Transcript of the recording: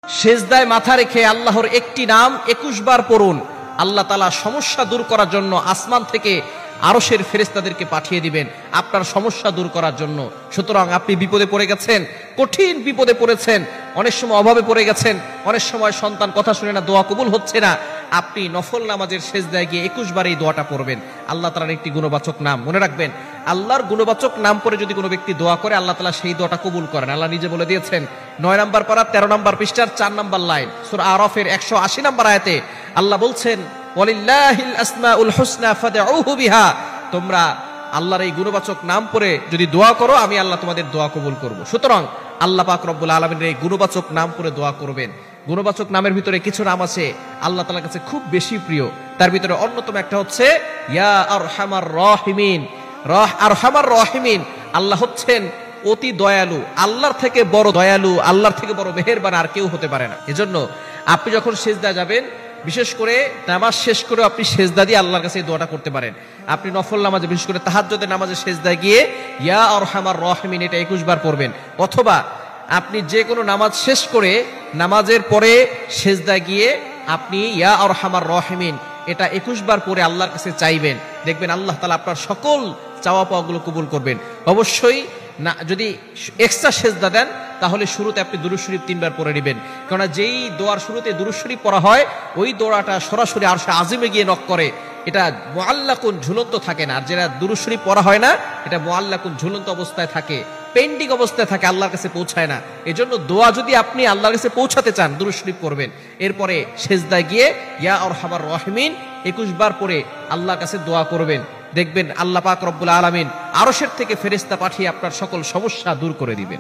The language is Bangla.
সেজদায় মাথা রেখে আল্লাহর একটি নাম 21 বার পড়ুন। আল্লাহ তাআলা সমস্যা দূর করার জন্য আসমান থেকে আরশের ফেরেশতাদেরকে পাঠিয়ে দিবেন আপনার সমস্যা দূর করার জন্য। সুতরাং আপনি বিপদে পড়ে গেছেন, কঠিন বিপদে পড়েছেন, অনেক সময় অভাবে পড়ে গেছেন, অনেক সময় সন্তান কথা শুনে না, দোয়া কবুল হচ্ছে না, আপনি নফল নামাজের সেজদায় গিয়ে 21 বার এই দোয়াটা পড়বেন। আল্লাহ তাআলার একটি গুণবাচক নাম, মনে রাখবেন, আল্লাহর গুণবাচক নাম পড়ে যদি কোনো ব্যক্তি দোয়া করে আল্লাহ তাআলা সেই দোয়াটা কবুল করেন। আল্লাহ নিজে বলে দিয়েছেন 9 নম্বর পারা 13 নম্বর পৃষ্ঠার 4 নম্বর লাইন সূরা আরাফের 180 নম্বর আয়াতে আল্লাহ বলছেন, ওয়ালিল্লাহিল আসমাউল হুসনা ফাদউহু বিহা, তোমরা আল্লাহর এই গুণবাচক নাম পড়ে যদি দোয়া করো আমি আল্লাহ তোমাদের দোয়া কবুল করব। সুতরাং আল্লাহ পাক রব্বুল আলামিনের এই গুণবাচক নাম পড়ে দোয়া করবেন। গুণবাচক নামের ভিতরে কিছু নাম আছে আল্লাহ তাআলার কাছে খুব বেশি প্রিয়, তার ভিতরে অন্যতম একটা হচ্ছে ইয়া আরহামার রাহিমিন। আরহামার রাহিমিন, আল্লাহ হচ্ছেন অতি দয়ালু, আল্লাহর থেকে বড় দয়ালু, আল্লাহর থেকে বড় মেহেরবান আর কেউ হতে পারে না। এজন্য আপনি যখন সেজদায় যাবেন, বিশেষ করে নামাজ শেষ করে আপনি সেজদা দিয়ে আল্লাহর কাছে এই দোয়াটা করতে পারেন। আপনি নফল নামাজে, বিশেষ করে তাহাজ্জুদের নামাজে সেজদায় গিয়ে ইয়া আরহামার রাহিমিন এটা 21 বার পড়বেন। অথবা আপনি যে কোনো নামাজ শেষ করে নামাজের পরে সেজদায় গিয়ে আপনি ইয়া আরহামার রাহিমিন এটা 21 বার পরে আল্লাহর কাছে চাইবেন। দেখবেন আল্লাহ তাআলা আপনার সকল চাওয়া পাওয়াগুলো কবুল করবেন। অবশ্যই না, যদি এক্সট্রা সেজদা দেন তাহলে শুরুতে আপনি দুরূদ শরীফ 3 বার পড়ে নেবেন, কারণ যেই দোয়ার শুরুতে দুরূদ শরীফ পড়া হয় ওই দোয়াটা সরাসরি আরশে আজিমে গিয়ে নক করে, এটা মুআল্লাকুন ঝুলন্ত থাকে না। আর যেটা দুরূদ শরীফ পড়া হয় না এটা মুআল্লাকুন ঝুলন্ত অবস্থায় থাকে, পেন্ডিং অবস্থায় থাকে, আল্লাহর কাছে পৌঁছায় না। এজন্য দোয়া যদি আপনি আল্লাহর কাছে পৌঁছাতে চান দুরূদ শরীফ পড়বেন, এরপরে সেজদায় গিয়ে ইয়া আরহামার রাহিমিন 21 বার পড়ে আল্লাহর কাছে দোয়া করবেন। দেখবেন আল্লাহ পাক রব্বুল আলামিন আরশের থেকে ফেরেশতা পাঠিয়ে আপনার সকল সমস্যা দূর করে দিবেন।